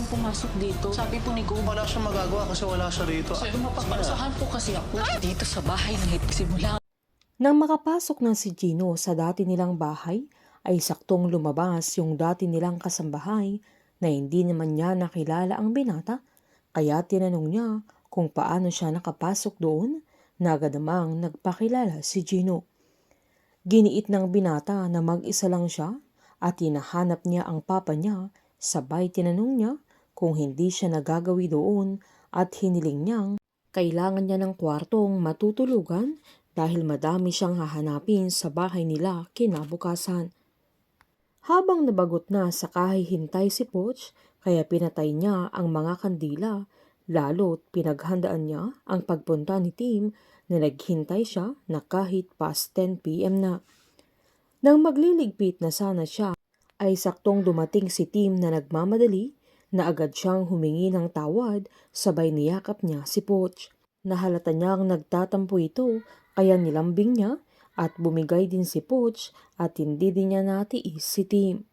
pong pumasok dito. Sabi po ni Go, Wala siyang magagawa kasi wala siya rito. sir, mapaparusahan po kasi ako dito sa bahay ng simula. Nang makapasok na si Gino sa dati nilang bahay, ay saktong lumabas yung dati nilang kasambahay na hindi naman niya nakilala ang binata, kaya tinanong niya kung paano siya nakapasok doon, na agad namang nagpakilala si Gino. Giniit ng binata na mag-isa lang siya at hinahanap niya ang papa niya, sabay tinanong niya kung hindi siya nagagawi doon at hiniling niyang kailangan niya ng kwartong matutulugan dahil madami siyang hahanapin sa bahay nila kinabukasan. Habang nabagot na sa kahihintay si Poch, kaya pinatay niya ang mga kandila, lalo't pinaghandaan niya ang pagpunta ni Tim na naghintay siya na kahit past 10 p.m. na. Nang magliligpit na sana siya, ay saktong dumating si Tim na nagmamadali na agad siyang humingi ng tawad, sabay niyakap niya si Poch. Nahalata niyang nagtatampo ito, kaya nilambing niya at bumigay din si Poch at hindi din niya natiis si Tim.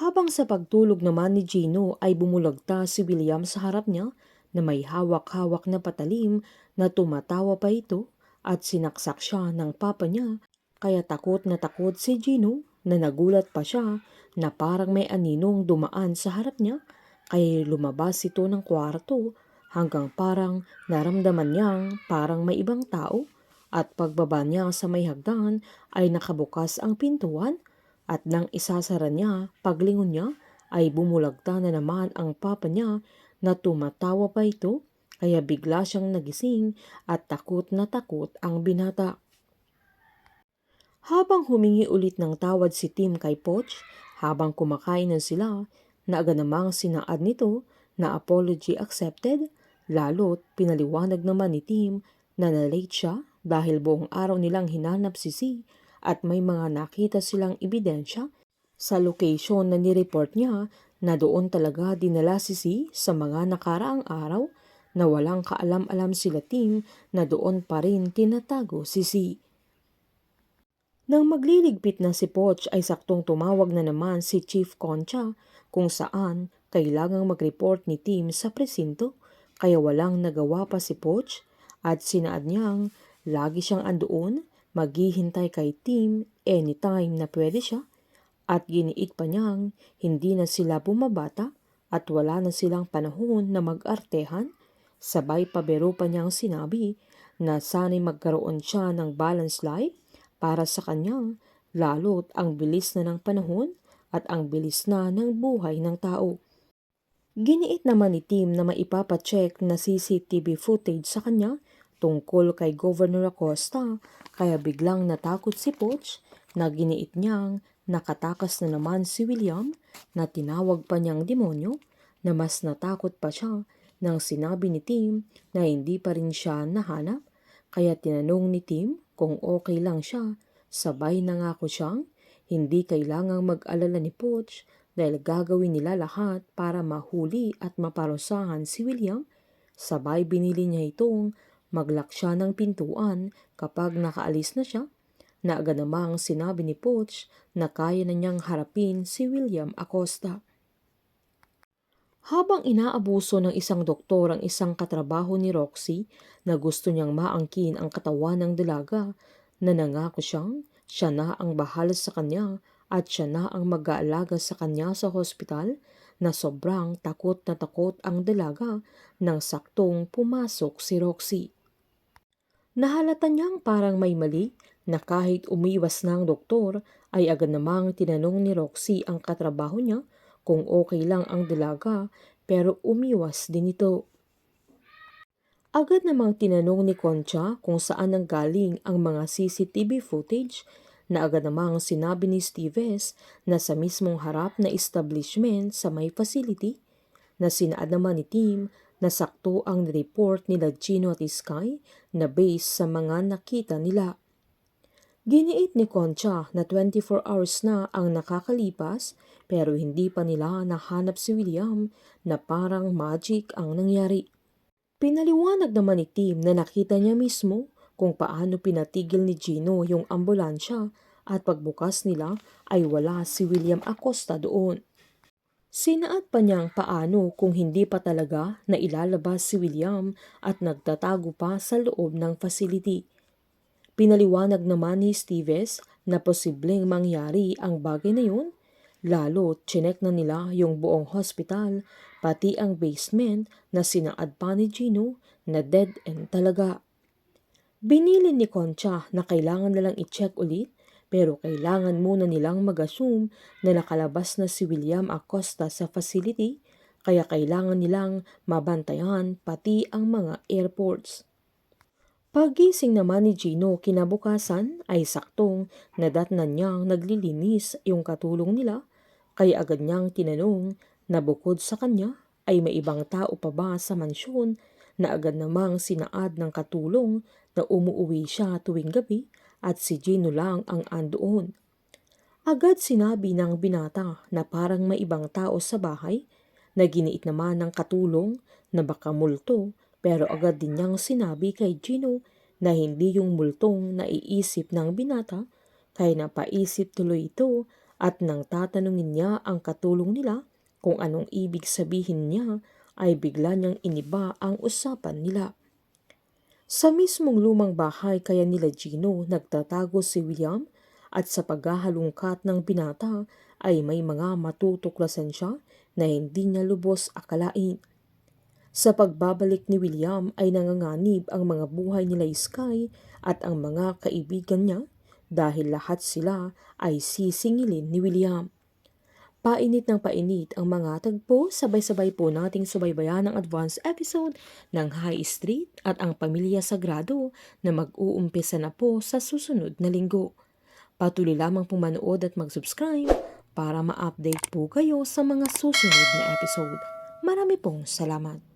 Habang sa pagtulog naman ni Gino ay bumulagta si William sa harap niya na may hawak-hawak na patalim na tumatawa pa ito at sinaksak siya ng papa niya, kaya takot na takot si Gino na nagulat pa siya na parang may aninong dumaan sa harap niya, kaya lumabas ito ng kwarto hanggang parang naramdaman niyang parang may ibang tao, at pagbaba niya sa may hagdan ay nakabukas ang pintuan at nang isasara niya, paglingon niya ay bumulagta na naman ang papa niya na tumatawa pa ito, kaya bigla siyang nagising at takot na takot ang binata. Habang humingi ulit ng tawad si Tim kay Poch, habang kumakain na sila, na agad namang sinaad nito na apology accepted, lalo't pinaliwanag naman ni Tim na na-late siya dahil buong araw nilang hinanap si C at may mga nakita silang ebidensya sa location na nireport niya na doon talaga dinala si C sa mga nakaraang araw, na walang kaalam-alam sila Tim na doon pa rin tinatago si C. Nang magliligpit na si Poch ay saktong tumawag na naman si Chief Concha kung saan kailangang mag-report ni Tim sa presinto, kaya walang nagawa pa si Poch at sinaad niyang lagi siyang andoon maghihintay kay Tim anytime na pwede siya, at giniit pa niyang hindi na sila bumabata at wala na silang panahon na mag-artehan, sabay pabiro pa niyang sinabi na sana'y magkaroon siya ng balance life para sa kanyang, lalo't ang bilis na ng panahon at ang bilis na ng buhay ng tao. Giniit naman ni Tim na maipapacheck na CCTV footage sa kanya tungkol kay Governor Acosta, kaya biglang natakot si Poch na giniit niyang nakatakas na naman si William na tinawag pa niyang demonyo, na mas natakot pa siya nang sinabi ni Tim na hindi pa rin siya nahanap, kaya tinanong ni Tim kung okay lang siya, sabay nangako siyang hindi kailangang mag-alala ni Poch dahil gagawin nila lahat para mahuli at maparusahan si William, sabay binili niya itong maglock siya ng pintuan kapag nakaalis na siya, na agad namang sinabi ni Poch na kaya na niyang harapin si William Acosta. Habang inaabuso ng isang doktor ang isang katrabaho ni Roxy na gusto niyang maangkin ang katawan ng dalaga, na nangako siyang siya na ang bahala sa kanya at siya na ang mag-aalaga sa kanya sa hospital, na sobrang takot na takot ang dalaga nang saktong pumasok si Roxy. Nahalata niyang parang may mali, na kahit umiwas na ang doktor ay agad namang tinanong ni Roxy ang katrabaho niya kung okay lang ang dalaga, pero umiwas din ito. Agad namang tinanong ni Concha kung saan nanggaling ang mga CCTV footage, na agad namang sinabi ni Steves na sa mismong harap na establishment sa may facility, na sinaad naman ni Tim na sakto ang report nila Gino at Sky na based sa mga nakita nila. Giniit ni Concha na 24 hours na ang nakakalipas pero hindi pa nila nahanap si William, na parang magic ang nangyari. Pinaliwanag naman ni Tim na nakita niya mismo kung paano pinatigil ni Gino yung ambulansya at pagbukas nila ay wala si William Acosta doon. Sinaad pa niyang paano kung hindi pa talaga na ilalabas si William at nagtatago pa sa loob ng facility. Pinaliwanag naman ni Steves na posibleng mangyari ang bagay na yun, lalo chinek na nila yung buong hospital, pati ang basement na sinaad pa ni Gino na dead end talaga. Binilin ni Concha na kailangan nilang i-check ulit pero kailangan muna nilang mag-assume na nakalabas na si William Acosta sa facility kaya kailangan nilang mabantayan pati ang mga airports. Pagising naman ni Gino kinabukasan ay saktong nadatnan niyang naglilinis yung katulong nila kaya agad niyang tinanong na bukod sa kanya ay may ibang tao pa ba sa mansyon na agad namang sinaad ng katulong na umuuwi siya tuwing gabi at si Gino lang ang andoon. Agad sinabi ng binata na parang may ibang tao sa bahay na giniit naman ng katulong na baka multo pero agad din niyang sinabi kay Gino na hindi yung multong naiisip ng binata kaya napaisip tuloy ito at nang tatanungin niya ang katulong nila kung anong ibig sabihin niya ay bigla niyang iniba ang usapan nila. Sa mismong lumang bahay kaya nila Gino nagtatago si William at sa paghahalungkat ng binata ay may mga matutuklasan siya na hindi niya lubos akalain. Sa pagbabalik ni William ay nanganganib ang mga buhay nila Sky at ang mga kaibigan niya dahil lahat sila ay sisingilin ni William. Painit ng painit ang mga tagpo, sabay-sabay po nating subaybayan ang advance episode ng High Street at ang Pamilya Sagrado na mag-uumpisa na po sa susunod na linggo. Patuloy lamang pong manood at mag-subscribe para ma-update po kayo sa mga susunod na episode. Marami pong salamat.